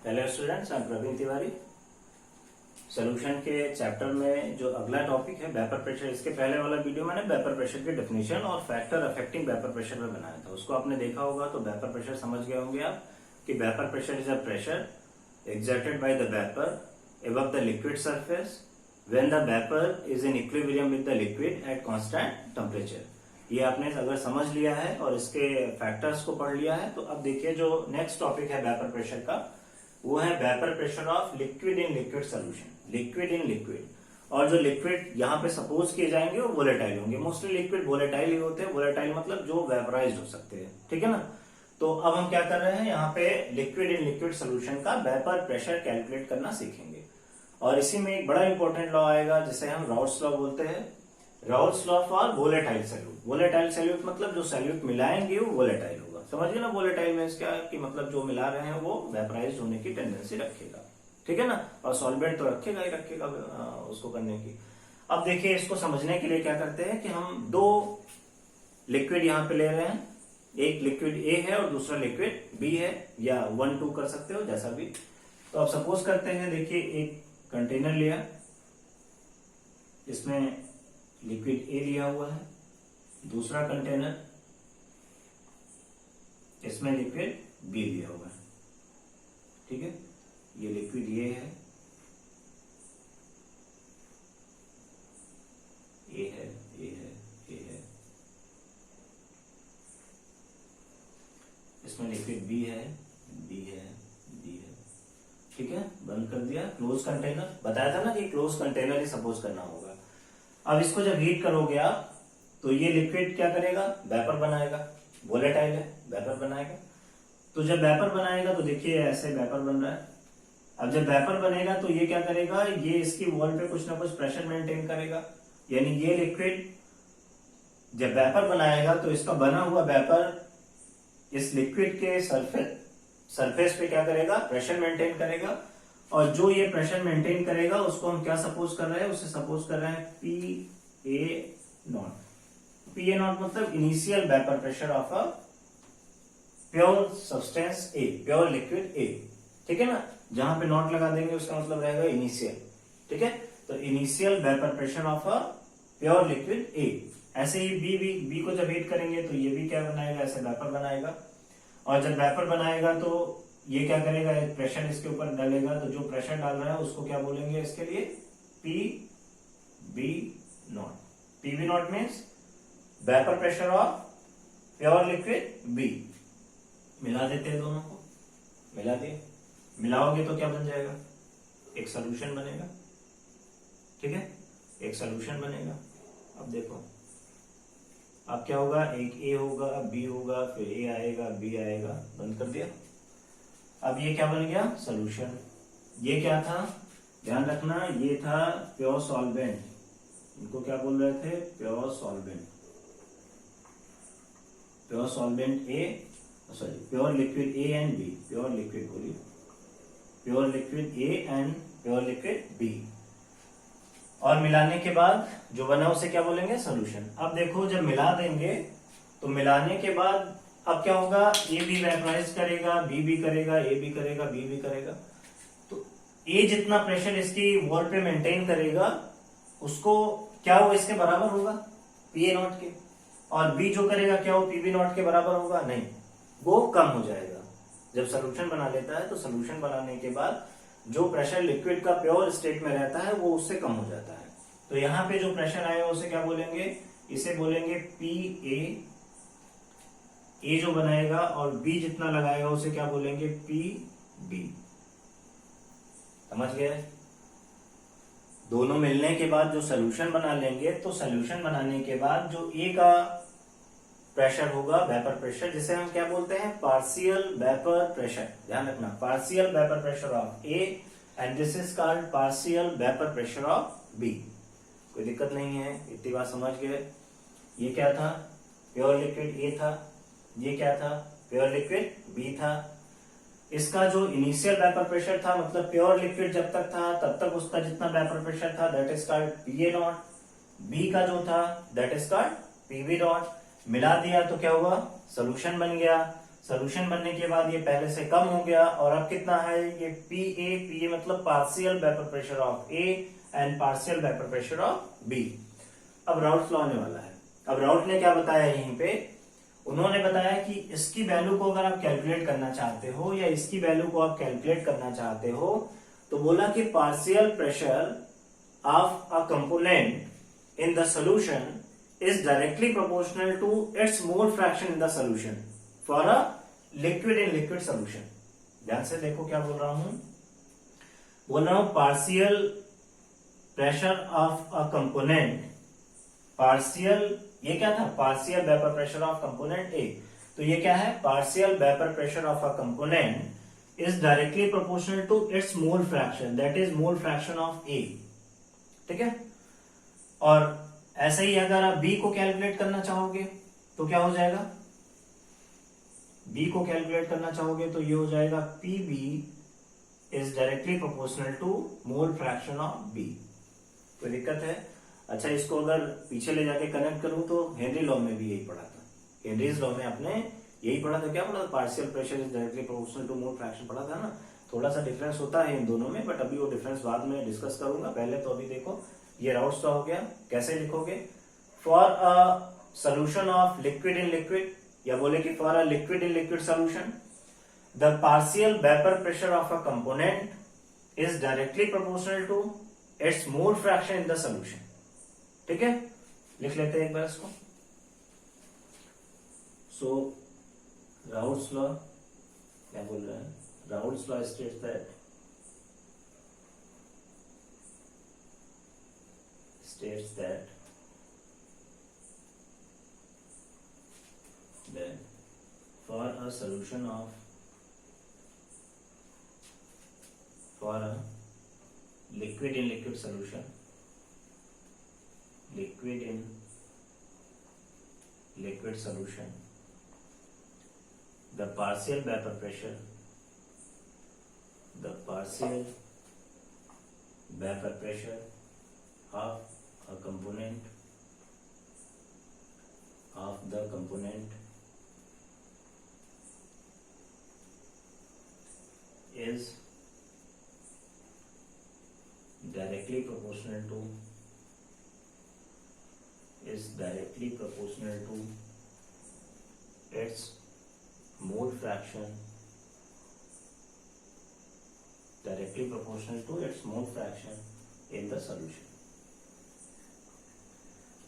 Hello students, I am Praveen Tiwari. Solution के chapter में जो अगला टॉपिक है वेपर प्रेशर, इसके पहले वाला वीडियो मैंने वेपर प्रेशर की डेफिनेशन और फैक्टर अफेक्टिंग वेपर प्रेशर में बनाया था, उसको आपने देखा होगा तो वेपर प्रेशर समझ गए होंगे आप कि vapour pressure is a pressure exerted by the vapor above the liquid surface when the vapor is in equilibrium with the liquid at constant temperature। ये आपने अगर समझ लिया है और इसके फैक्टर्स को पढ़ लिया है तो अब देखिए जो नेक्स्ट टॉपिक है वेपर प्रेशर का, वो है vapour pressure of liquid in liquid solution. Liquid in liquid, और जो लिक्विड यहाँ पे सपोज किए जाएंगे वो वोलेटाइल होंगे। मोस्टली लिक्विड वोलेटाइल ही होते हैं। वोलेटाइल मतलब जो वेपराइज हो सकते हैं, ठीक है ना। तो अब हम क्या कर रहे हैं, यहाँ पे लिक्विड इन लिक्विड सोल्यूशन का वेपर प्रेशर कैलकुलेट करना सीखेंगे। और इसी में एक बड़ा इंपॉर्टेंट लॉ आएगा जिसे हम राउट्स लॉ बोलते हैं। Routes law for volatile solute. Volatile solute मतलब जो सॉल्यूट मिलाएंगे वो वोलेटाइल होगा। समझिए ना, वोलेटाइल मींस क्या कि मतलब जो मिला रहे हैं वो वेपराइज होने की टेंडेंसी रखेगा, ठीक है ना। और सॉल्वेंट तो रखेगा ही रखेगा उसको करने की। अब देखिए, इसको समझने के लिए क्या करते हैं कि हम दो लिक्विड यहाँ पे ले रहे हैं। एक लिक्विड ए है और दूसरा लिक्विड बी है, या 1-2 कर सकते हो जैसा भी। तो अब सपोज करते हैं, देखिए एक कंटेनर लिया, इसमें लिक्विड ए लिया हुआ है, दूसरा कंटेनर इसमें लिक्विड बी लिया हुआ है, ठीक है। ये लिक्विड ए है, ए है, ए है, ए है, इसमें लिक्विड बी है, बी है, बी है, ठीक है। बंद कर दिया, क्लोज कंटेनर। बताया था ना कि क्लोज कंटेनर ही सपोज करना होगा। अब इसको जब हीट करोगे आप तो ये लिक्विड क्या करेगा, वेपर बनाएगा। वोलेटाइल है, वेपर बनाएगा। तो जब वेपर बनाएगा तो देखिए ऐसे वेपर बन रहा है। अब जब वेपर बनेगा तो ये क्या करेगा, ये इसकी वॉल पे कुछ ना कुछ प्रेशर मेंटेन करेगा। यानी ये लिक्विड जब वेपर बनाएगा तो इसका बना हुआ वेपर इस लिक्विड के सरफेस पे क्या करेगा, प्रेशर मेंटेन करेगा। और जो ये प्रेशर मेंटेन करेगा उसको हम क्या सपोज कर रहे हैं, उसे सपोज कर रहे हैं PA0। PA0 मतलब initial vapour pressure of a pure substance A, pure liquid ए, ठीक है ना। जहां पे नॉट लगा देंगे उसका मतलब रहेगा इनिशियल, ठीक है। तो initial vapour pressure of a pure liquid ए। ऐसे ही बी को जब हीट करेंगे तो ये भी क्या बनाएगा, ऐसे वेपर बनाएगा। और जब वेपर बनाएगा तो ये क्या करेगा, एक प्रेशर इसके ऊपर डालेगा। तो जो प्रेशर डाल रहा है उसको क्या बोलेंगे इसके लिए, PB0। PB0 means vapour pressure of pure liquid B. मिला देते हैं दोनों को, मिला दिए। मिलाओगे तो क्या बन जाएगा, एक सोल्यूशन बनेगा, ठीक है। एक सोल्यूशन बनेगा। अब देखो अब क्या होगा, एक ए होगा, बी होगा, फिर ए आएगा, बी आएगा। बंद कर दिया। अब ये क्या बन गया, सोल्यूशन। ये क्या था, ध्यान रखना, ये था प्योर सॉल्वेंट। इनको क्या बोल रहे थे, pure solvent. Pure solvent A, sorry pure liquid A and B. Pure liquid बोलिए, pure liquid A and pure liquid B. और मिलाने के बाद जो बना उसे क्या बोलेंगे, सोल्यूशन। अब देखो जब मिला देंगे तो मिलाने के बाद अब क्या होगा, ए भी वेपराइज करेगा, बी भी करेगा, ए भी करेगा, बी भी करेगा। तो ए जितना प्रेशर इसकी वॉल पे मेंटेन करेगा उसको क्या वो इसके बराबर होगा, PA0 के। और बी जो करेगा क्या वो PB0 के बराबर होगा, नहीं, वो कम हो जाएगा। जब सोल्यूशन बना लेता है तो सोल्यूशन बनाने के बाद जो प्रेशर लिक्विड का प्योर स्टेट में रहता है वो उससे कम हो जाता है। तो यहाँ पे जो प्रेशर आएगा उसे क्या बोलेंगे, इसे बोलेंगे PA। ए जो बनाएगा और बी जितना लगाएगा उसे क्या बोलेंगे, PB। समझ गए। दोनों मिलने के बाद जो सोल्यूशन बना लेंगे तो सोल्यूशन बनाने के बाद जो ए का प्रेशर होगा, वेपर प्रेशर, जिसे हम क्या बोलते हैं, पार्शियल वेपर प्रेशर। ध्यान रखना, partial vapour pressure of A and this is called partial vapour pressure of B. कोई दिक्कत नहीं है, इतनी बात समझ गए। ये क्या था, प्योर लिक्विड ए था, ये क्या था, प्योर लिक्विड बी था। इसका जो इनिशियल वेपर प्रेशर था, मतलब प्योर लिक्विड जब तक था तब तक उसका जितना वेपर प्रेशर था दैट इज कॉल्ड PA0। बी का जो था दैट इज कॉल्ड PB0। मिला दिया तो क्या हुआ, सोल्यूशन बन गया। सोल्यूशन बनने के बाद ये पहले से कम हो गया और अब कितना है ये पी ए मतलब partial vapour pressure of A and partial vapour pressure of B. अब राउट्स लॉ आने वाला है। अब राउट ने क्या बताया यहीं पे, उन्होंने बताया कि इसकी वैल्यू को अगर आप कैलकुलेट करना चाहते हो या इसकी वैल्यू को आप कैलकुलेट करना चाहते हो तो बोला कि partial pressure of a component in the solution is directly proportional to its mole fraction in the solution for a liquid in liquid solution। ध्यान से देखो क्या बोल रहा हूं partial pressure of a component, partial ये क्या था, partial vapour pressure of component A, तो ये क्या है, partial vapour pressure of a component is directly proportional to its mole fraction, that is mole fraction of A. ठीक है, और ऐसे ही अगर आप बी को कैलकुलेट करना चाहोगे तो क्या हो जाएगा, बी को कैलकुलेट करना चाहोगे तो ये हो जाएगा P B is directly proportional to mole fraction of B. कोई दिक्कत है? अच्छा, इसको अगर पीछे ले जाके कनेक्ट करूं तो हेनरी लॉ में भी यही पढ़ा था, हेनरीज लॉ में आपने यही पढ़ा था। क्या पढ़ा था? Partial pressure is directly proportional to mole fraction पढ़ा था ना। थोड़ा सा डिफरेंस होता है इन दोनों में, बट अभी वो डिफरेंस बाद में डिस्कस करूंगा। पहले तो अभी देखो ये राउट्स लॉ हो गया। कैसे लिखोगे? For a solution of liquid in liquid, या बोले कि for a liquid in liquid solution the partial vapour pressure of a component is directly proportional to its mole fraction in the solution. ठीक है, लिख लेते हैं एक बार इसको। सो राउट्स लॉ क्या बोल रहे हैं? Routes law states that for a solution of for a liquid in liquid solution, liquid in liquid solution, the partial vapor pressure, the partial vapor pressure of a component of the component is directly proportional to its mole fraction, directly proportional to its mole fraction in the solution।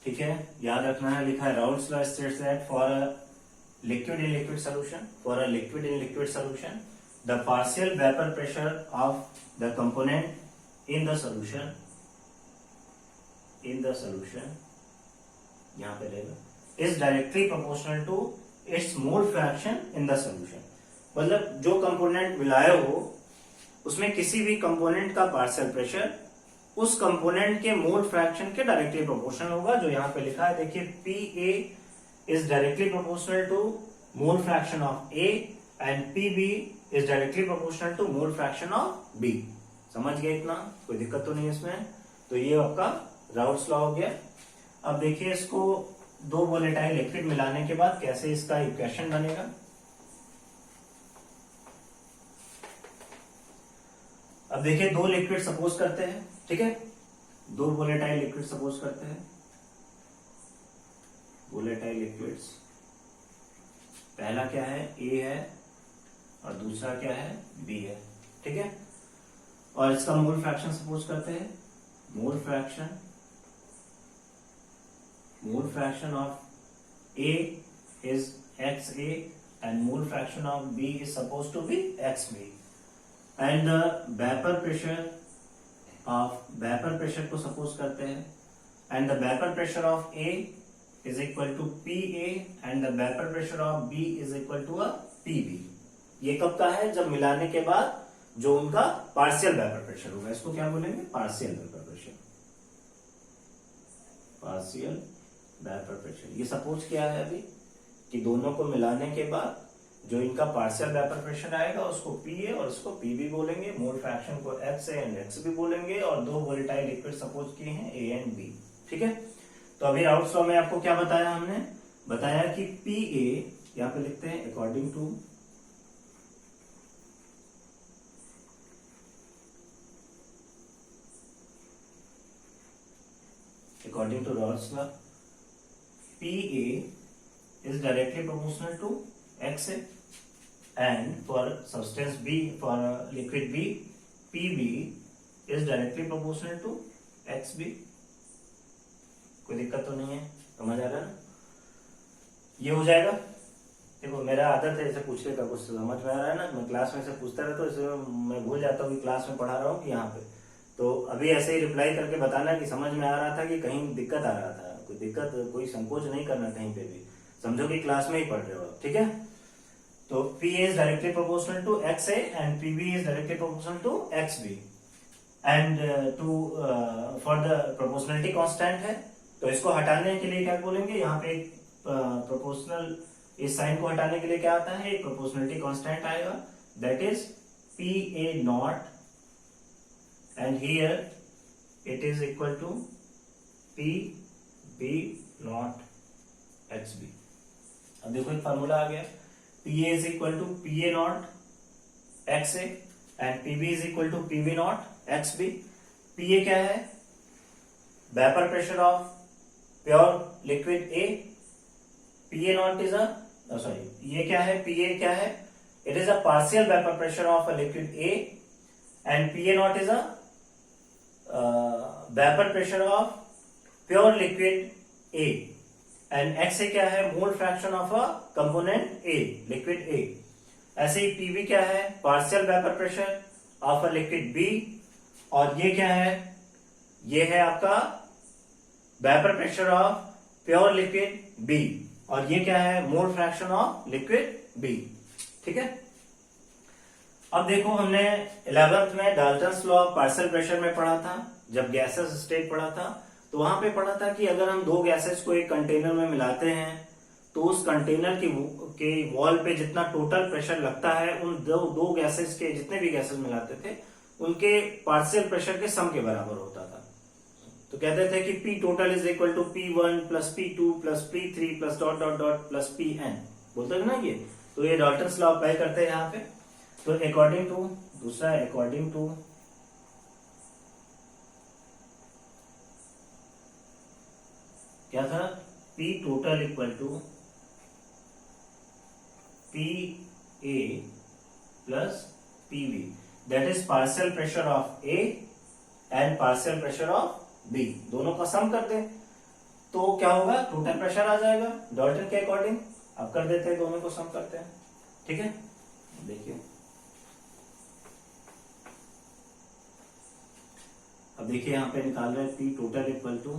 ठीक है, याद रखना है, लिखा है routes law states that for a liquid in liquid solution the partial vapor pressure of the component in the solution यहाँ पे रहेगा is directly proportional to its mole fraction in the solution। मतलब जो कंपोनेंट मिलाए हो उसमें किसी भी कंपोनेंट का पार्शियल प्रेशर उस कंपोनेंट के मोल फ्रैक्शन के डायरेक्टली प्रोपोर्शनल होगा, जो यहाँ पे लिखा है। देखिए P A is directly proportional to mole fraction of A and P B is directly proportional to mole fraction of B. समझ गए इतना? कोई दिक्कत तो नहीं इसमें। तो ये आपका राउट्स लॉ हो गया। अब देखिए इसको दो वोलेटाइल लिक्विड मिलाने के बाद कैसे इसका इक्वेशन बनेगा। अब देखिए दो लिक्विड सपोज करते हैं, ठीक है, दो वोलेटाइल लिक्विड सपोज करते हैं। वोलेटाइल लिक्विड्स, पहला क्या है, ए है और दूसरा क्या है, बी है। ठीक है, और इसका मोल फ्रैक्शन सपोज करते हैं। Mole fraction of A is X A and mole fraction of B is suppose to be X B. And vapour pressure को सपोज करते हैं। And the vapour pressure of A is equal to P A and the vapour pressure of B is equal to P B. ये कब का है? जब मिलाने के बाद जो उनका पार्शियल वेपर प्रेशर होगा, इसको क्या बोलेंगे, partial vapour pressure. Partial vapour pressure, ये सपोज किया है अभी कि दोनों को मिलाने के बाद जो इनका पार्शियल वेपर प्रेशर आएगा उसको पी ए और उसको पी बी बोलेंगे। मोल फ्रैक्शन को X A and x B बोलेंगे। और दो वोलेटाइल लिक्विड सपोज किए हैं ए एंड बी। ठीक है, तो अभी राउट्स लॉ में आपको क्या बताया, हमने बताया कि पी ए यहाँ पे लिखते हैं according to according to Rawls law, PA is directly proportional to XA, and for substance B, for liquid B, PB is directly proportional to XB. कोई दिक्कत तो नहीं है, समझ आ रहा है ना? ये हो जाएगा। देखो मेरा आदत है ऐसे पूछने का, कुछ समझ में आ रहा है ना, मैं क्लास में से पूछता रहता हूँ, इसलिए मैं भूल जाता हूँ कि क्लास में पढ़ा रहा हूँ कि यहाँ पे। तो अभी ऐसे ही रिप्लाई करके बताना कि समझ में आ रहा था कि कहीं दिक्कत आ रहा था। कोई दिक्कत, कोई संकोच नहीं करना कहीं पे भी, समझो कि क्लास में ही पढ़ रहे हो, ठीक है? तो P is directly proportional to XA and PB is directly proportional to XB, and for the proportionality constant है, तो इसको हटाने के लिए क्या बोलेंगे, यहाँ पे एक प्रोपोर्शनल, इस साइन को हटाने के लिए क्या आता है, एक प्रोपोर्शनलिटी कांस्टेंट आएगा, that is PA nought, and here it is equal to PB nought XB। अब देखो एक फार्मूला आ गया, PA is equal to PA nought XA and PB is equal to PB nought XB। PA क्या है, vapour pressure of pure liquid A, PA nought is ये क्या है, PA क्या है, it is a partial vapour pressure of a liquid A, and PA nought is a vapour pressure of pure liquid A, and XA क्या है, mole fraction of a component A, liquid A। ऐसे ही PB क्या है, partial vapour pressure of a liquid B, और ये क्या है, ये है आपका vapour pressure of pure liquid B, और ये क्या है, mole fraction of liquid B, ठीक है? अब देखो हमने 11th में Dalton's law of partial pressure में पढ़ा था, जब गैसेस स्टेट पढ़ा था, तो वहां पे पढ़ा था कि अगर हम दो गैसेस को एक कंटेनर में मिलाते हैं तो उस कंटेनर के वॉल पे जितना टोटल प्रेशर लगता है, उन दो गैसेस के, जितने भी गैसेस मिलाते थे उनके पार्शियल प्रेशर के सम के बराबर होता था। तो कहते थे कि P total is equal to P1 plus P2 plus P3 plus dot dot dot plus Pn, बोलते थे ना ये। तो ये डाल्टन्स लॉ अप्लाई करते हैं यहाँ पे। तो अकॉर्डिंग टू, दूसरा अकॉर्डिंग टू क्या था, P total equal to PA plus PB, that is partial pressure of A and partial pressure of B, दोनों का सम कर दे तो क्या होगा, टोटल प्रेशर आ जाएगा डाल्टन के अकॉर्डिंग। अब कर देते हैं, दोनों को सम करते हैं, ठीक है? देखिए अब देखिए यहाँ पे निकाल रहे हैं P total equal to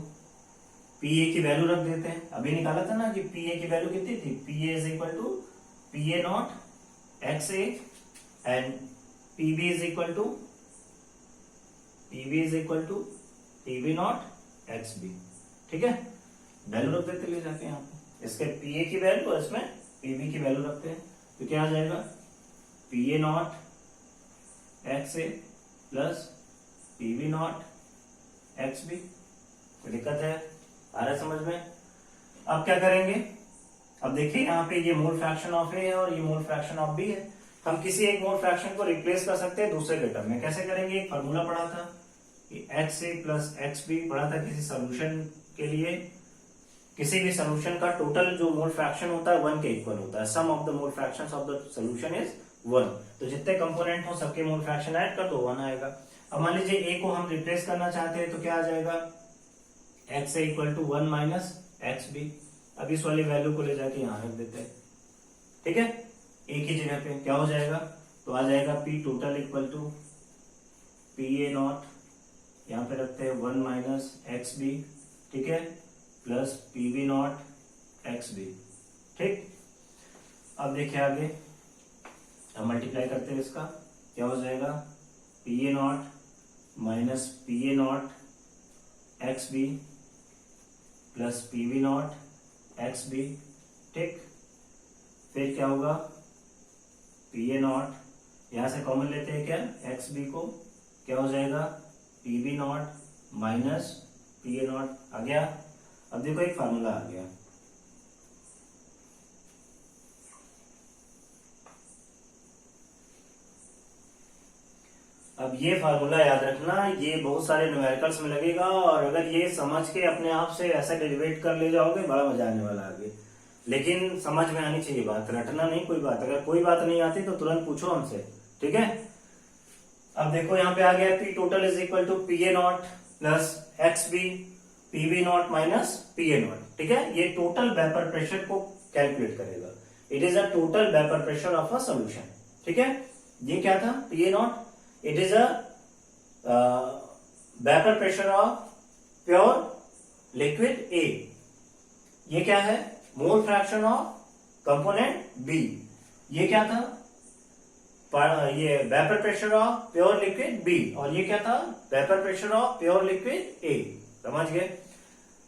PA की वैल्यू रख देते हैं। अभी निकाला था ना कि PA की वैल्यू कितनी थी, PA is equal to PA nought XA and PB is equal to PB nought XB, ठीक है? वैल्यू रख देते ले जाके यहाँ पे, इसके PA की वैल्यू और इसमें PB की वैल्यू रखते हैं, तो क्या आ जाएगा, PA nought XA plus PB nought XB। कोई दिक्कत है, आ रहा है समझ में? अब क्या करेंगे, अब देखिए यहाँ पे ये मोल फ्रैक्शन ऑफ A है और ये मोल फ्रैक्शन ऑफ B है। हम किसी एक मोल फ्रैक्शन को रिप्लेस कर सकते हैं दूसरे के टर्म में। कैसे करेंगे, एक फॉर्मूला पढ़ा था कि XA प्लस XB पढ़ा था किसी सोल्यूशन के लिए। किसी भी सोल्यूशन का टोटल जो मोल फ्रैक्शन होता है 1 के इक्वल होता है, sum of the mole fractions of the solution is 1। तो जितने कंपोनेंट हो सबके मोल फ्रैक्शन ऐड कर दो, 1 आएगा। अब मान लीजिए A को हम रिप्लेस करना चाहते हैं तो क्या आ जाएगा, XA equal to 1 minus XB। अब इस वाली वैल्यू को ले जाके यहां रख देते हैं, ठीक है? A की जगह पे क्या हो जाएगा, तो आ जाएगा P total equal to PA nought, यहाँ पे रखते हैं 1 माइनस XB, ठीक है, प्लस PB नॉट XB, ठीक? अब देखिए आगे, अब मल्टीप्लाई करते हैं इसका, क्या हो जाएगा, PA not minus PA not XB plus PB nought XB, ठीक? फिर क्या होगा, PA नॉट, यहां से कॉमन लेते हैं क्या, XB को, क्या हो जाएगा, PB naught minus PA naught आ गया। अब देखो एक फार्मूला आ गया, अब ये फार्मूला याद रखना, ये बहुत सारे न्यूमेरिकल्स में लगेगा, और अगर ये समझ के अपने आप से ऐसा डेरिवेट कर ले जाओगे बड़ा मजा आने वाला आगे। लेकिन समझ में आनी चाहिए बात, रटना नहीं कोई बात। अगर कोई बात नहीं आती तो तुरंत पूछो हमसे, ठीक है। अब देखो यहाँ पे आ गया P total is equal to P A not plus x B P B not minus P A not, ठीक है। ये टोटल वेपर प्रेशर को कैलकुलेट करेगा। It is a total vapour pressure of a solution, ठीक है। ये क्या था P A nought, it is a vapour pressure of pure liquid A. ये क्या है mole fraction of component B. ये क्या था ये vapour pressure of pure liquid B, और ये क्या था vapour pressure of pure liquid A. समझ गए।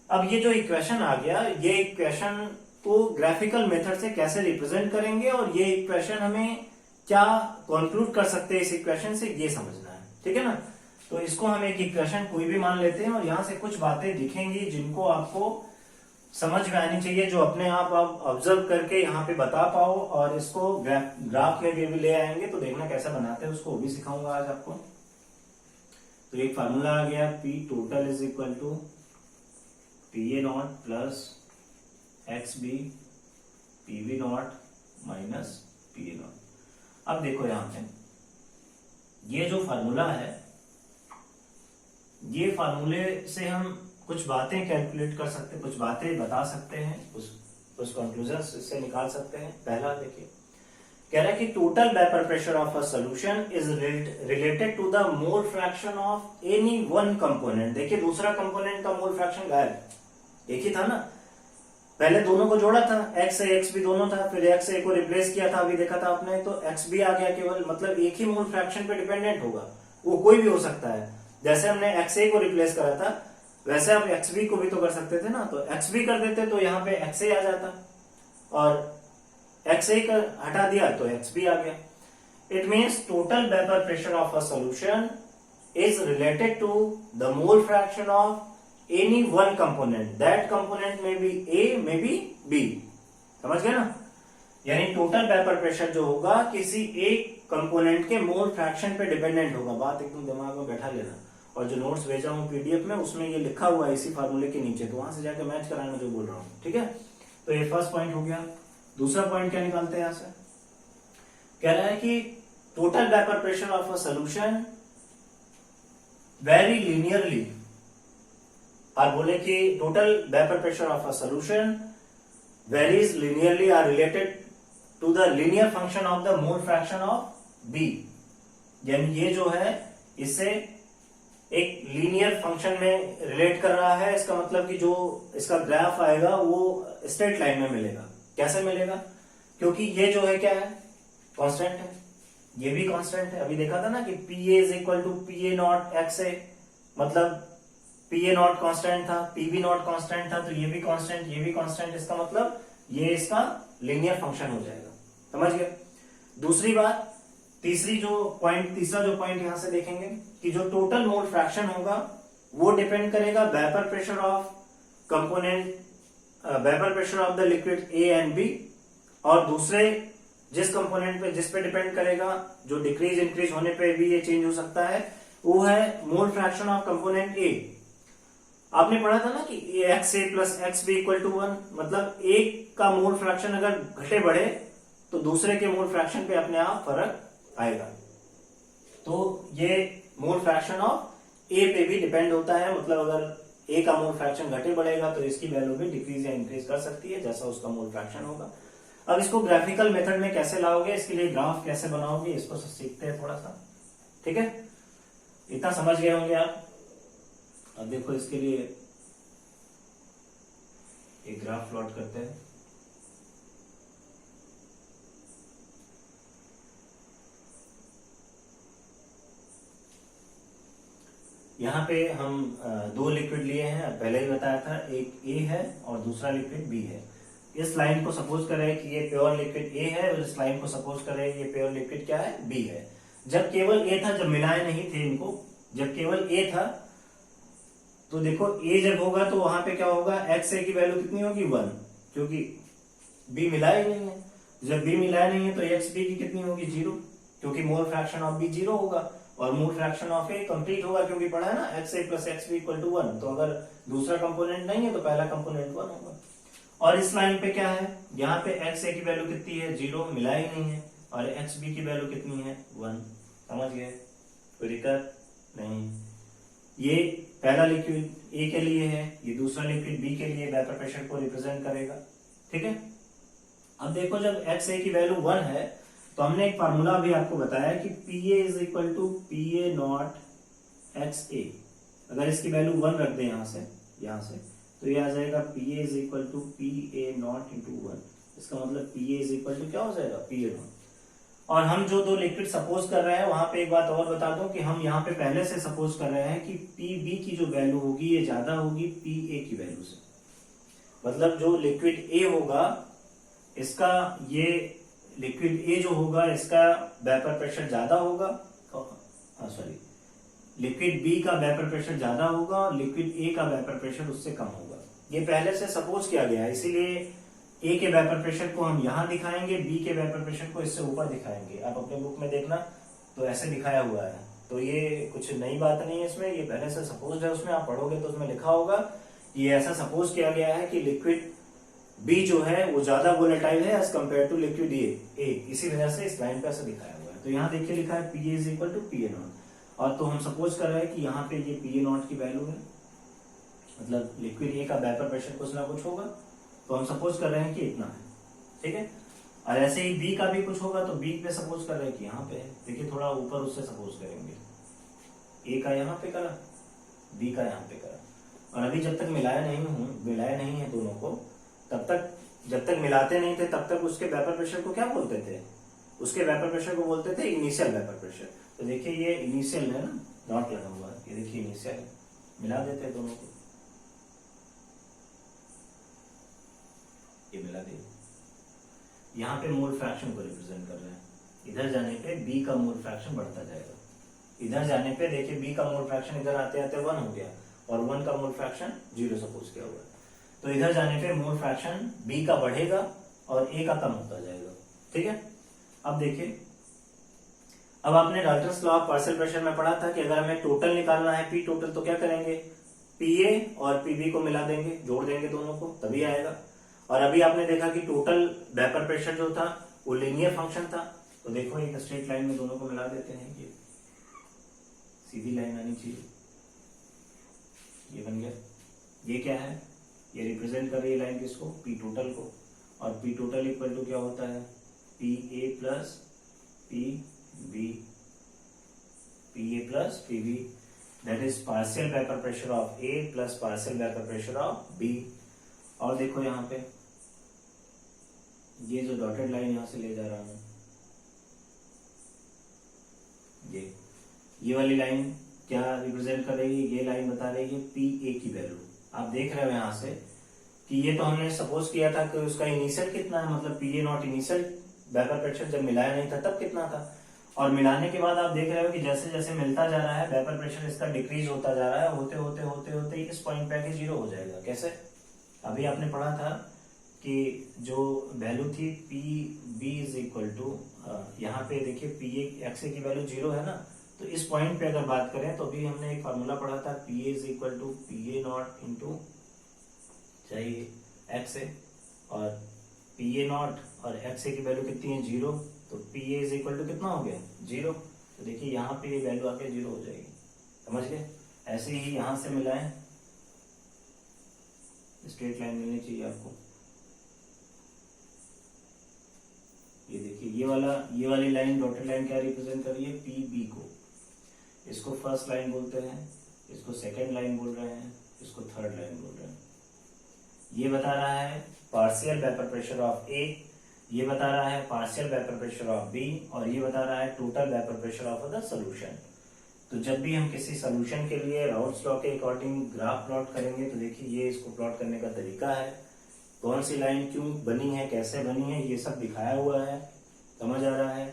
अब ये जो इक्वेशन आ गया, ये इक्वेशन को ग्राफिकल मेथड से कैसे रिप्रेजेंट करेंगे और ये इक्वेशन हमें क्या कंक्लूड कर सकते हैं इस इक्वेशन से, ये समझना है, ठीक है ना। तो इसको हम एक इक्वेशन कोई भी मान लेते हैं और यहां से कुछ बातें दिखेंगी जिनको आपको समझ में आनी चाहिए, जो अपने आप ऑब्जर्व करके यहाँ पे बता पाओ, और इसको ग्राफ में भी ले आएंगे तो देखना कैसे बनाते हैं, उसको भी सिखाऊंगा आज आपको। तो एक फार्मूला आ गया P total is equal to P A not plus x B P B not minus P A nought. अब देखो यहां पे ये जो फार्मूला है, ये फार्मूले से हम कुछ बातें कैलकुलेट कर सकते हैं, कुछ बातें बता सकते हैं, कुछ कंक्लूजन इससे निकाल सकते हैं। पहला देखिए कह रहा है कि total vapour pressure of a solution is related to the mole fraction of any one component. देखिए दूसरा कंपोनेंट का मोल फ्रैक्शन गायब, एक ही था ना, पहले दोनों को जोड़ा था, एक्स ए एक्स बी दोनों था, फिर एक्स ए को रिप्लेस किया था, अभी देखा था आपने, तो एक्स बी आ गया केवल, मतलब एक ही मोल फ्रैक्शन पे डिपेंडेंट होगा, वो कोई भी हो सकता है। जैसे हमने एक्स ए को रिप्लेस करा था वैसे हम एक्स बी को भी तो कर सकते थे ना, तो एक्स बी कर देते तो यहाँ पे एक्स ए आ जाता, और एक्स ए हटा दिया तो एक्स बी आ गया। It means total vapour pressure of a solution is related to the mole fraction of any one component, that component में बी ए में बी बी। समझ गए ना, यानी टोटल वेपर प्रेशर जो होगा किसी एक कंपोनेंट के मोल फ्रैक्शन पे डिपेंडेंट होगा। बात एकदम दिमाग में बैठा लेना, और जो नोट्स भेजा हूं पीडीएफ में उसमें ये लिखा हुआ है इसी फार्मूले के नीचे, तो वहां से जाके मैच कराना जो बोल रहा हूं, ठीक है। तो ये फर्स्ट पॉइंट हो गया। दूसरा पॉइंट क्या निकालते हैं यहां से, कह रहा है कि total vapour pressure of a solution very linearly, और बोले कि total vapour pressure of a solution varies linearly are related to the linear function of the mole fraction of B. यानी ये जो है इससे एक लीनियर फंक्शन में रिलेट कर रहा है, इसका मतलब कि जो इसका ग्राफ आएगा वो स्ट्रेट लाइन में मिलेगा। कैसे मिलेगा, क्योंकि ये जो है क्या है कांस्टेंट है, ये भी कांस्टेंट है। अभी देखा था ना कि P A is equal to P A naught X A, मतलब पी ए नॉट कांस्टेंट था, पी बी नॉट कांस्टेंट था, तो ये भी कांस्टेंट, ये भी कांस्टेंट, इसका मतलब ये इसका लीनियर फंक्शन हो जाएगा। समझ गए। दूसरी बात, तीसरा जो पॉइंट यहां से देखेंगे कि जो टोटल मोल फ्रैक्शन होगा वो डिपेंड करेगा vapour pressure of component, vapour pressure of the liquid A and B, और दूसरे जिस कंपोनेंट पे जिस पे डिपेंड करेगा, जो डिक्रीज इंक्रीज होने पे भी ये चेंज हो सकता है, वो है mole fraction of component A. आपने पढ़ा था ना कि X A plus x B equal to 1, मतलब एक का मोल फ्रैक्शन अगर घटे बढ़े तो दूसरे के मोल फ्रैक्शन पे अपने आप फर्क आएगा। तो ये मोल फ्रैक्शन ऑफ ए पे भी डिपेंड होता है, मतलब अगर ए का मोल फ्रैक्शन घटे बढ़ेगा तो इसकी वैल्यू भी डिक्रीज या इंक्रीज कर सकती है जैसा उसका मोल फ्रैक्शन होगा। अब इसको ग्राफिकल मेथड में कैसे लाओगे, इसके लिए ग्राफ कैसे बनाओगे, इसको सीखते हैं थोड़ा सा, ठीक है। इतना समझ गए होंगे आप। अब देखो इसके लिए एक ग्राफ प्लॉट करते हैं। यहाँ पे हम दो लिक्विड लिए हैं, पहले ही बताया था, एक ए है और दूसरा लिक्विड बी है। इस लाइन को सपोज करें कि ये प्योर लिक्विड ए है, और इस लाइन को सपोज करें ये प्योर लिक्विड क्या है, बी है। जब केवल ए था, जब मिलाए नहीं थे इनको, जब केवल ए था, तो देखो ए जब होगा तो वहां पे क्या होगा, एक्स ए की वैल्यू कितनी होगी 1, क्योंकि बी मिला ही नहीं है। जब बी मिलाया नहीं है तो एक्स बी की कितनी होगी 0, क्योंकि मोल फ्रैक्शन ऑफ बी 0 होगा, और mole fraction of A complete होगा क्योंकि पढ़ा है ना X A plus x B equal to 1। तो अगर दूसरा कंपोनेंट नहीं है तो पहला कंपोनेंट 1 होगा। और इस लाइन पे क्या है, यहाँ पे एक्स ए की वैल्यू कितनी है 0, मिला ही नहीं है, और एक्स बी की वैल्यू कितनी है 1। समझ गए, कोई दिक्कत नहीं। ये पहला लिक्विड ए के लिए है, ये दूसरा लिक्विड बी के लिए वेपर प्रेशर को रिप्रेजेंट करेगा। ठीक है, अब देखो जब एक्स ए की वैल्यू 1 है तो हमने एक फार्मूला भी आपको बताया कि P A is equal to P A naught X A. अगर इसकी वैल्यू 1 रख दें यहाँ से तो ये आ जाएगा P A is equal to P A nought into 1। इसका मतलब P A is equal to क्या हो जाएगा पी ए नॉट। और हम जो दो लिक्विड सपोज कर रहे हैं वहां पे एक बात और बता दूं कि हम यहाँ पे पहले से सपोज कर रहे हैं कि पी बी की जो वैल्यू होगी ये ज्यादा होगी पी ए की वैल्यू से। मतलब जो लिक्विड ए होगा इसका, ये लिक्विड ए जो होगा इसका वेपर प्रेशर ज्यादा होगा, सॉरी लिक्विड बी का वेपर प्रेशर ज्यादा होगा और लिक्विड ए का वेपर प्रेशर उससे कम होगा। ये पहले से सपोज किया गया है, इसीलिए ए के वेपर प्रेशर को हम यहां दिखाएंगे, बी के वेपर प्रेशर को इससे ऊपर दिखाएंगे। आप अपने बुक में देखना तो ऐसे दिखाया हुआ है, तो ये कुछ नई बात नहीं है इसमें, ये पहले से सपोज है। उसमें आप पढ़ोगे तो उसमें लिखा होगा ये ऐसा सपोज किया गया है कि लिक्विड बी जो है वो ज्यादा वोलेटाइल है as compare to liquid A. इसी वजह से इस लाइन पे ऐसा दिखाया हुआ है। तो यहाँ देखिए लिखा है P A is equal to P A nought, और तो हम सपोज कर रहे हैं कि यहाँ पे ये पी ए नॉट की वैल्यू है, मतलब लिक्विड ए का वेपर प्रेशर कुछ ना कुछ होगा, तो हम सपोज कर रहे हैं कि इतना है। ठीक है, और ऐसे ही बी का भी कुछ होगा तो बी पे सपोज कर रहे हैं कि यहाँ पे है। देखिए थोड़ा ऊपर उससे सपोज करेंगे, ए का यहाँ पे करा, बी का यहाँ पे करा, और अभी जब तक मिलाया नहीं है दोनों को, तब तक जब तक मिलाते नहीं थे तब तक उसके वेपर प्रेशर को क्या बोलते थे, उसके वेपर प्रेशर को बोलते थे इनिशियल वेपर प्रेशर। तो देखिए ये इनिशियल है ना, नॉट लगा हुआ है, ये देखिए इनिशियल है, मिला देते हैं दोनों को, ये मिला दिए। यहाँ पे मोल फ्रैक्शन को रिप्रेजेंट कर रहे हैं, इधर जाने पे बी का मोल फ्रैक्शन बढ़ता जाएगा, इधर जाने पे देखिए बी का मोल फ्रैक्शन इधर आते आते 1 हो गया, और 1 का मोल फ्रैक्शन 0 सपोज किया हुआ है। तो इधर जाने पे मोल फ्रैक्शन बी का बढ़ेगा और ए का कम होता जाएगा। ठीक है, अब देखिए, अब आपने Dalton's law of partial pressure में पढ़ा था कि अगर हमें टोटल निकालना है पी टोटल, तो क्या करेंगे, पी ए और पी बी को मिला देंगे, जोड़ देंगे दोनों को, तभी आएगा। और अभी आपने देखा कि टोटल वेपर प्रेशर जो था वो लीनियर फंक्शन था, तो देखो एक स्ट्रेट लाइन में दोनों को मिला देते हैं, ये सीधी लाइन आनी चाहिए, ये बन गया। ये क्या है, ये रिप्रेजेंट कर रही है लाइन किसको, पी टोटल को, और पी टोटल इक्वल टू क्या होता है, P A plus P B, P A plus P B, that is partial vapour pressure of A plus partial vapour pressure of B. और देखो यहाँ पे ये जो डॉटेड लाइन यहां से ले जा रहा हूं, ये वाली लाइन क्या रिप्रेजेंट कर रही है, ये लाइन बता रही है पी ए की वैल्यू। आप देख रहे हो यहां से कि ये तो हमने सपोज किया था कि उसका इनिशियल कितना है, मतलब P A not initial vapour pressure जब मिलाया नहीं था तब कितना था, और मिलाने के बाद आप देख रहे हो कि जैसे जैसे मिलता जा रहा है वेपर प्रेशर इसका डिक्रीज होता जा रहा है, होते होते होते होते इस पॉइंट पे आके 0 हो जाएगा। कैसे, अभी आपने पढ़ा था कि जो वैल्यू थी P B is equal to, यहाँ पे देखिए पी एक्स ए की वैल्यू 0 है ना, तो इस पॉइंट पे अगर बात करें तो अभी हमने एक फार्मूला पढ़ा था P A is equal to P A nought into चाहिए एक्स ए, और पी ए नॉट और एक्स ए की वैल्यू कितनी है 0, तो P A is equal to कितना हो गया 0। तो देखिए यहाँ पे ये वैल्यू आके 0 हो जाएगी, समझ गए। ऐसे ही यहां से मिलाएं, स्ट्रेट लाइन मिलनी चाहिए आपको। ये देखिए ये वाली लाइन डॉटेड लाइन क्या रिप्रेजेंट कर रही है, पी बी को, इसको फर्स्ट लाइन बोलते हैं, इसको सेकंड लाइन बोल रहे हैं, इसको थर्ड लाइन बोल रहे हैं। ये बता रहा है partial vapour pressure of A, ये बता रहा है partial vapour pressure of B, और ये बता रहा है total vapour pressure of the solution. तो जब भी हम किसी सोल्यूशन के लिए राउल्ट्स लॉ के अकॉर्डिंग ग्राफ प्लॉट करेंगे तो देखिए ये इसको प्लॉट करने का तरीका है, कौन सी लाइन क्यों बनी है, कैसे बनी है, ये सब दिखाया हुआ है, समझ आ रहा है।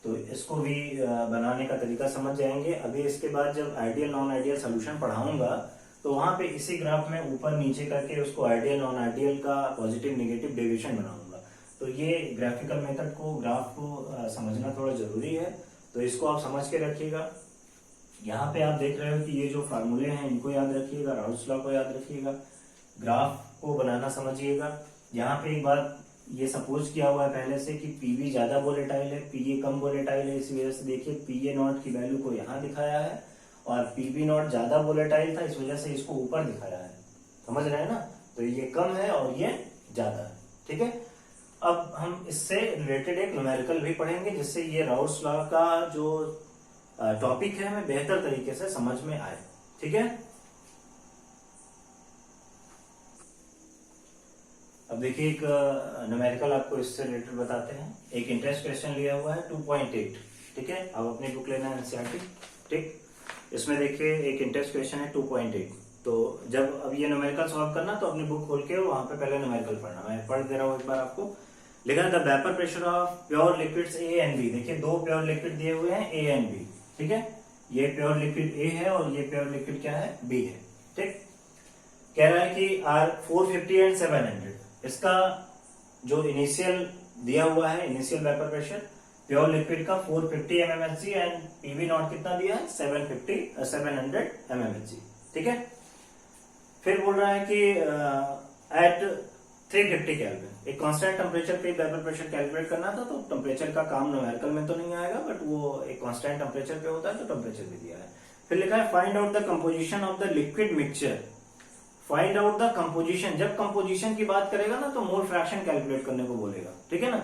तो इसको भी बनाने का तरीका समझ जाएंगे। अभी इसके बाद जब आइडियल नॉन आइडियल सोल्यूशन पढ़ाऊंगा तो वहां पे इसी ग्राफ में ऊपर नीचे करके उसको आइडियल नॉन आइडियल का पॉजिटिव नेगेटिव डेविएशन बनाऊंगा। तो ये ग्राफिकल मेथड को, ग्राफ को समझना थोड़ा जरूरी है, तो इसको आप समझ के रखिएगा। यहाँ पे आप देख रहे हो कि ये जो फार्मूले हैं इनको याद रखिएगा, राउल्स लॉ को याद रखिएगा, ग्राफ को बनाना समझिएगा। यहाँ पे एक बात ये सपोज किया हुआ है पहले से कि पीवी ज्यादा वोलेटाइल है, पीए कम वोलेटाइल है, इसी वजह से देखिए पीए नॉट की वैल्यू को यहाँ दिखाया है और पीबी नॉट ज्यादा वोलेटाइल था, इस वजह से इसको ऊपर दिखाया है। समझ रहे हैं ना? तो ये कम है और ये ज्यादा है। ठीक है, अब हम इससे रिलेटेड एक न्यूमेरिकल भी पढ़ेंगे जिससे ये राउल्स लॉ का जो टॉपिक है हमें बेहतर तरीके से समझ में आए। ठीक है, अब देखिए एक न्यूमेरिकल आपको इससे रिलेटेड बताते हैं। एक इंटरेस्ट क्वेश्चन लिया हुआ है 2.8। ठीक है, अब अपनी बुक लेना है एनसीईआरटी। ठीक, इसमें देखिए एक इंटरेस्ट क्वेश्चन है 2.8। तो जब अब ये न्यूमेरिकल सॉल्व करना तो अपनी बुक खोल के वहां पे पहले न्यूमेरिकल पढ़ना। मैं पढ़ दे रहा हूँ एक बार आपको। लिखा है the vapour pressure of pure liquids A and B. देखिए दो प्योर लिक्विड दिए हुए हैं ए एंड बी। ठीक है, ये प्योर लिक्विड ए है और ये प्योर लिक्विड क्या है, बी है। ठीक, कह रहा है कि आर 450 एंड 700। इसका जो इनिशियल दिया हुआ है, initial vapour pressure pure liquid का 450 mmHg एंड पीवी नॉट कितना दिया है 700 mmHg। ठीक है, फिर बोल रहा है कि एट 350 केल्विन एक कांस्टेंट टेम्परेचर पे वेपर प्रेशर कैलकुलेट करना था। तो टेम्परेचर का काम न्यूमेरिकल में तो नहीं आएगा, बट वो एक कांस्टेंट टेम्परेचर पे होता है तो टेम्परेचर भी दिया है। फिर लिखा है find out the composition of the liquid mixture. Find out the composition, जब कंपोजिशन की बात करेगा ना तो मोल फ्रैक्शन कैलकुलेट करने को बोलेगा। ठीक है ना,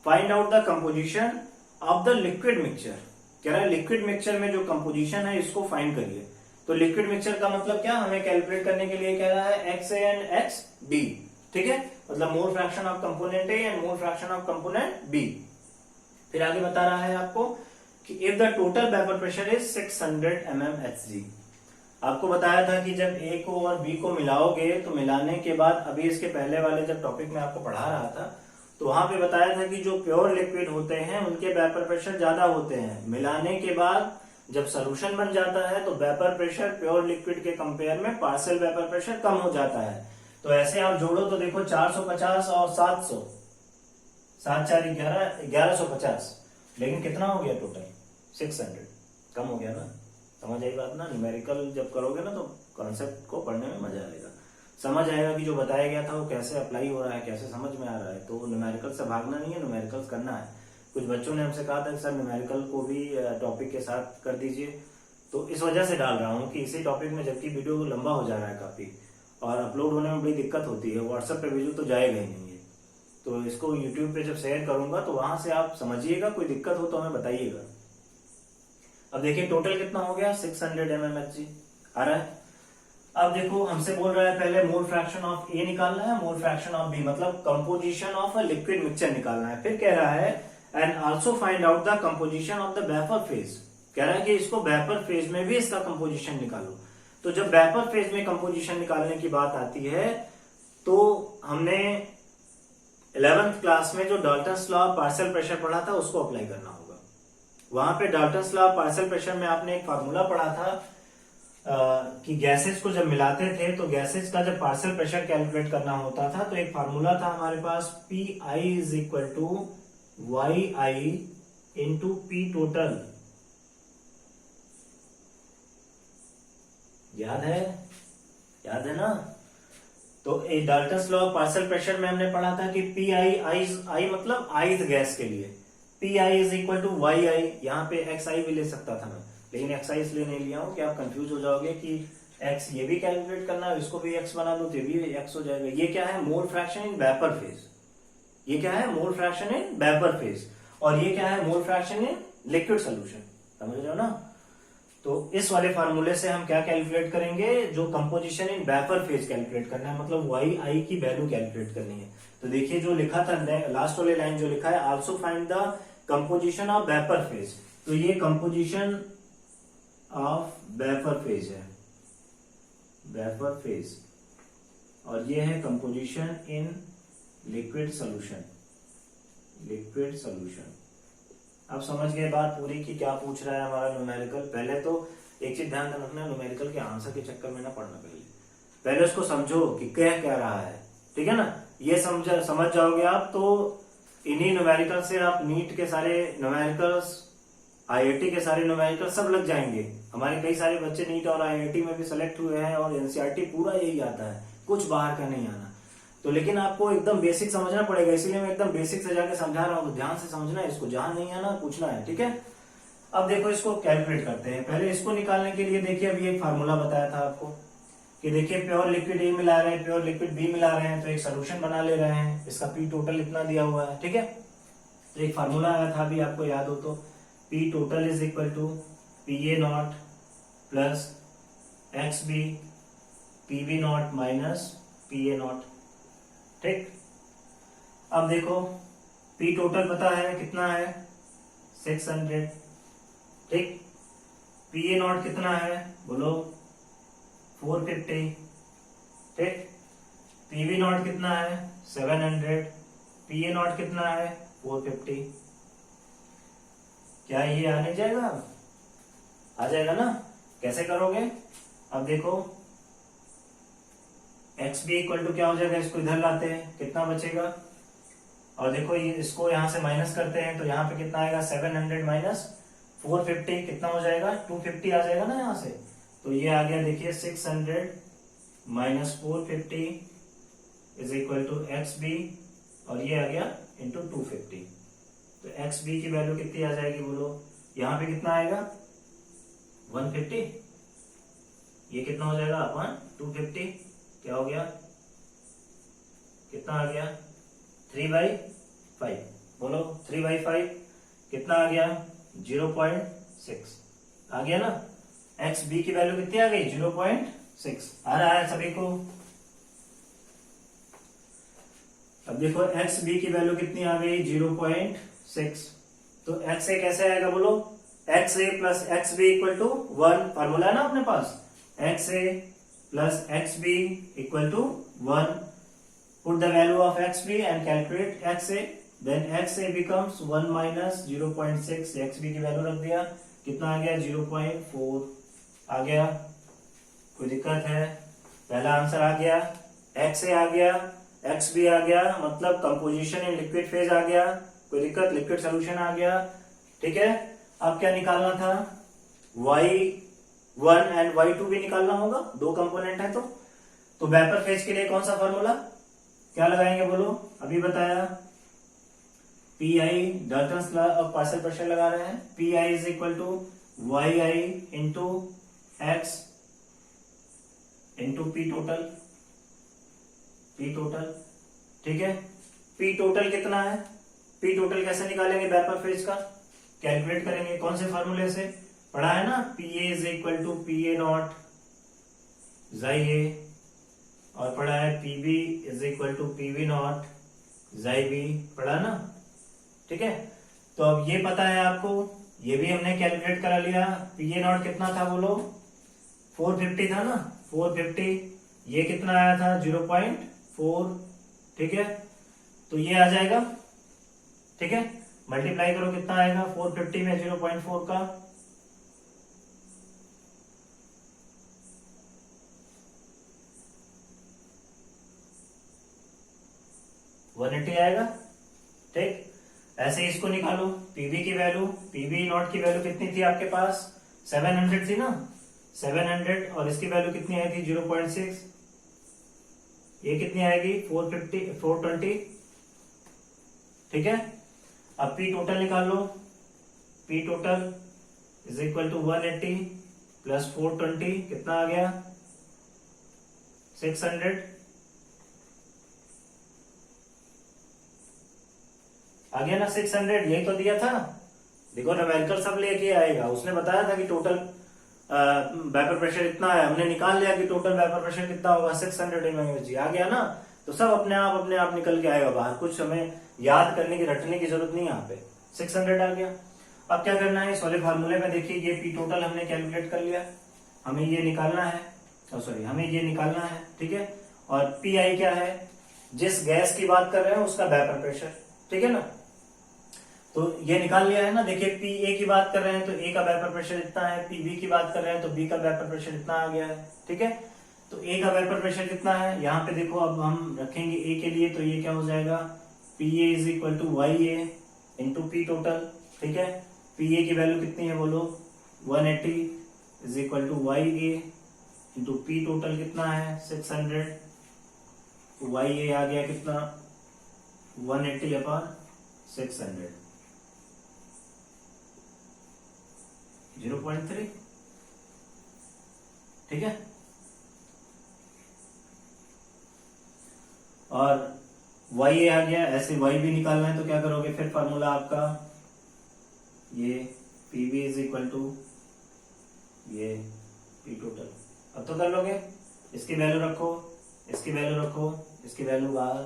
find out the composition of the liquid mixture. कह रहा है लिक्विड मिक्सचर में जो कंपोजिशन है इसको फाइंड करिए। तो लिक्विड मिक्सचर का मतलब क्या, हमें कैलकुलेट करने के लिए कह रहा है x A and x B. ठीक है, मतलब mole fraction of component A and mole fraction of component B. फिर आगे बता रहा है आपको कि if the total vapour pressure is 600 mmHg। आपको बताया था कि जब ए को और बी को मिलाओगे तो मिलाने के बाद, अभी इसके पहले वाले जब टॉपिक में आपको पढ़ा रहा था तो वहां पे बताया था कि जो प्योर लिक्विड होते हैं उनके वेपर प्रेशर ज्यादा होते हैं। मिलाने के बाद जब सोल्यूशन बन जाता है तो वेपर प्रेशर प्योर लिक्विड के कंपेयर में पार्शियल वेपर प्रेशर कम हो जाता है। तो ऐसे आप जोड़ो तो देखो 450 और 700, 7 4 11, 1150, लेकिन कितना हो गया टोटल 600, कम हो गया ना। समझ आई बात ना? न्यूमेरिकल जब करोगे ना तो कॉन्सेप्ट को पढ़ने में मजा आएगा, समझ आएगा कि जो बताया गया था वो कैसे अप्लाई हो रहा है, कैसे समझ में आ रहा है। तो न्यूमेरिकल से भागना नहीं है, न्यूमेरिकल करना है। कुछ बच्चों ने हमसे कहा था सर न्यूमेरिकल को भी टॉपिक के साथ कर दीजिए, तो इस वजह से डाल रहा हूँ कि इसी टॉपिक में, जबकि वीडियो लंबा हो जा रहा है काफी और अपलोड होने में बड़ी दिक्कत होती है, व्हाट्सएप पे भेजू तो जाएगा ही नहीं है। तो इसको यूट्यूब पे जब शेयर करूंगा तो वहां से आप समझिएगा, कोई दिक्कत हो तो हमें बताइएगा। अब देखिए टोटल कितना हो गया 600 mmHg आ रहा है। अब देखो हमसे बोल रहा है पहले मोल फ्रैक्शन ऑफ ए निकालना है, मोल फ्रैक्शन ऑफ बी, मतलब composition of a liquid mixture निकालना है। फिर कह रहा है and also find out the composition of the vapour phase. कह रहा है कि इसको वेपर फेज में भी इसका कंपोजिशन निकालो। तो जब वेपर फेज में कंपोजिशन निकालने की बात आती है तो हमने 11th क्लास में जो डाल्टन्स लॉ पार्शियल प्रेशर पढ़ा था उसको अप्लाई करना होगा। वहां पे डाल्टन्स लॉ पार्शियल प्रेशर में आपने एक फार्मूला पढ़ा था कि गैसेज को जब मिलाते थे तो गैसेज का जब पार्शियल प्रेशर कैलकुलेट करना होता था तो एक फार्मूला था हमारे पास PI is equal to YI into P total. याद है ना? तो एक डाल्टन्स लॉ पार्शियल प्रेशर में हमने पढ़ा था कि PI मतलब आइथ गैस के लिए PI is equal to YI। यहाँ पे XI भी ले सकता था मैं, लेकिन XI इसलिए नहीं लिया हूं कि आप कंफ्यूज हो जाओगे कि X ये भी कैलकुलेट करना है, इसको भी X बना दो तो ये भी X हो जाएगा। ये क्या है? Mole fraction in vapour phase. ये क्या है? Mole fraction in vapour phase. और ये क्या है? मोल फ्रैक्शन इन लिक्विड सोल्यूशन। समझ रहे हो ना? तो इस वाले फार्मूले से हम क्या कैलकुलेट करेंगे, जो composition in vapour phase calculate करना है, मतलब YI की वैल्यू कैलकुलेट करनी है। तो देखिए जो लिखा था लास्ट वाले लाइन जो लिखा है also find the composition of vapour phase. तो ये कंपोजिशन ऑफ वेपर फेज है, वेपर फेज, और ये है composition in liquid solution, liquid solution. आप समझ गए बात पूरी कि क्या पूछ रहा है हमारा न्यूमेरिकल। पहले तो एक चीज ध्यान रखना, न्यूमेरिकल के आंसर के चक्कर में ना पढ़ना, पहले उसको समझो कि क्या रहा है। ठीक है ना? ये समझ जाओगे आप तो इन्हीं न्यूमेरिकल से आप नीट के सारे न्यूमेरिकल्स आईआईटी के सारे न्यूमेरिकल सब लग जाएंगे। हमारे कई सारे बच्चे नीट और आईआईटी में भी सेलेक्ट हुए हैं और एनसीईआरटी पूरा यही आता है, कुछ बाहर का नहीं आना। तो लेकिन आपको एकदम बेसिक समझना पड़ेगा, इसीलिए मैं एकदम बेसिक से जाके समझा रहा हूँ, ध्यान से समझना है इसको, जहां नहीं आना पूछना है, ठीक है। अब देखो इसको कैलकुलेट करते हैं। पहले इसको निकालने के लिए देखिए अभी एक फार्मूला बताया था आपको कि देखिए प्योर लिक्विड ए मिला रहे हैं, प्योर लिक्विड बी मिला रहे हैं, तो एक सोल्यूशन बना ले रहे हैं। इसका पी टोटल इतना दिया हुआ है, ठीक है। तो एक फार्मूला आया था, अभी आपको याद हो तो, P total is equal to P A not plus x B P B not minus P A not, ठीक। अब देखो पी टोटल पता है कितना है 600, ठीक। पी ए नॉट कितना है बोलो 450, ठीक। पी बी नॉट कितना है 700, पी ए नॉट कितना है 450। क्या ये आने जाएगा? आ जाएगा ना। कैसे करोगे? अब देखो एक्स बी इक्वल टू क्या हो जाएगा, इसको इधर लाते हैं, कितना बचेगा, और देखो ये इसको यहां से माइनस करते हैं तो यहाँ पे कितना आएगा 700 माइनस 450 कितना हो जाएगा 250 आ जाएगा ना यहाँ से। तो ये आ गया देखिए 600 minus 450 is equal to x B, और ये आ गया इंटू 250। तो एक्स बी की वैल्यू कितनी आ जाएगी बोलो, यहाँ पे कितना आएगा 150, ये कितना हो जाएगा अपन 250, क्या हो गया, कितना आ गया 3/5, बोलो 3/5 कितना आ गया 0.6 आ गया ना। एक्स बी की वैल्यू कितनी आ गई 0.6 आ रहा है सभी को। अब देखो एक्स बी की वैल्यू कितनी आ गई 0.6, तो एक्स ए कैसे आएगा बोलो, X A plus x B equal to 1, formula है ना अपने पास, X A plus x B equal to 1, put the value of xb and calculate xa, then xa becomes 1 minus 0.6, xb की वैल्यू रख दिया, कितना आ गया 0.4 आ गया। कोई दिक्कत है? पहला आंसर आ गया, xa आ गया, xb आ गया, मतलब कंपोजिशन इन लिक्विड फेज आ गया। कोई दिक्कत? लिक्विड सोल्यूशन आ गया, ठीक है। अब क्या निकालना था, y1 एंड y2 भी निकालना होगा, दो कंपोनेंट है तो वेपर फेज के लिए कौन सा फॉर्मूला क्या लगाएंगे बोलो, अभी बताया P I Dalton's law of partial pressure लगा रहे हैं। P I is equal to Y I into x into P total, P total, ठीक है। पी टोटल कितना है, पी टोटल कैसे निकालेंगे वेपर फेज का, कैलकुलेट करेंगे कौन से फॉर्मूले से, पढ़ा है ना, P A is equal to P A naught जाई ए, और पढ़ा है PB is equal to PV naught जाई बी, पढ़ा ना, ठीक है। तो अब ये पता है आपको, ये भी हमने कैलकुलेट करा लिया। पी ए नॉट कितना था बोलो 450 था ना, 450, ये कितना आया था 0.4, ठीक है। तो ये आ जाएगा, ठीक है, मल्टीप्लाई करो कितना आएगा 450 में 0.4 का, आएगा, ठीक। ऐसे इसको निकालो, पीबी की वैल्यू, पीबी नॉट की वैल्यू कितनी थी आपके पास 700 थी ना, 700, और इसकी वैल्यू कितनी आई थी 0.6, ये कितनी आएगी 420, ठीक है। अब पी टोटल निकाल लो, P total is equal to 180 plus 420 कितना आ गया 600, आ गया ना 600, यही तो दिया था। देखो न्यूमेरिकल सब लेके आएगा, उसने बताया था कि टोटल वेपर प्रेशर इतना है, हमने निकाल लिया कि टोटल वेपर प्रेशर कितना होगा 600 mmHg, आ गया ना। तो सब अपने आप निकल के आएगा बाहर, कुछ हमें याद करने की रटने की जरूरत नहीं, यहाँ पे 600 आ गया। अब क्या करना है, इस वाले फार्मूले में देखिए ये पी टोटल हमने कैलकुलेट कर लिया, हमें ये निकालना है, हमें ये निकालना है, ठीक है। और पी आई क्या है, जिस गैस की बात कर रहे हैं उसका वेपर प्रेशर, ठीक है ना। तो ये निकाल लिया है ना, देखिए पी ए की बात कर रहे हैं तो ए का वेपर प्रेशर इतना है, पी बी की बात कर रहे हैं तो बी का वेपर प्रेशर इतना आ गया है, ठीक है। तो ए का वेपर प्रेशर कितना है, यहाँ पे देखो अब हम रखेंगे ए के लिए, तो ये क्या हो जाएगा P A is equal to Y A into P total, ठीक है। पी ए की वैल्यू कितनी है बोलो, 180 is equal to Y A into P total कितना है 600, वाई ए आ गया कितना 180 अपॉन 600, 0.3। ठीक है, और वाई ए आ गया, ऐसे वाई भी निकालना है तो क्या करोगे फिर फार्मूला आपका ये P B is equal to ये पी टोटल। अब तो कर लोगे, इसकी वैल्यू रखो, इसकी वैल्यू रखो, इसकी वैल्यू बाहर,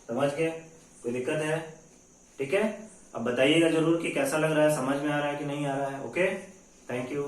समझ गए, कोई दिक्कत है? ठीक है, अब बताइएगा जरूर कि कैसा लग रहा है, समझ में आ रहा है कि नहीं आ रहा है। Okay, thank you.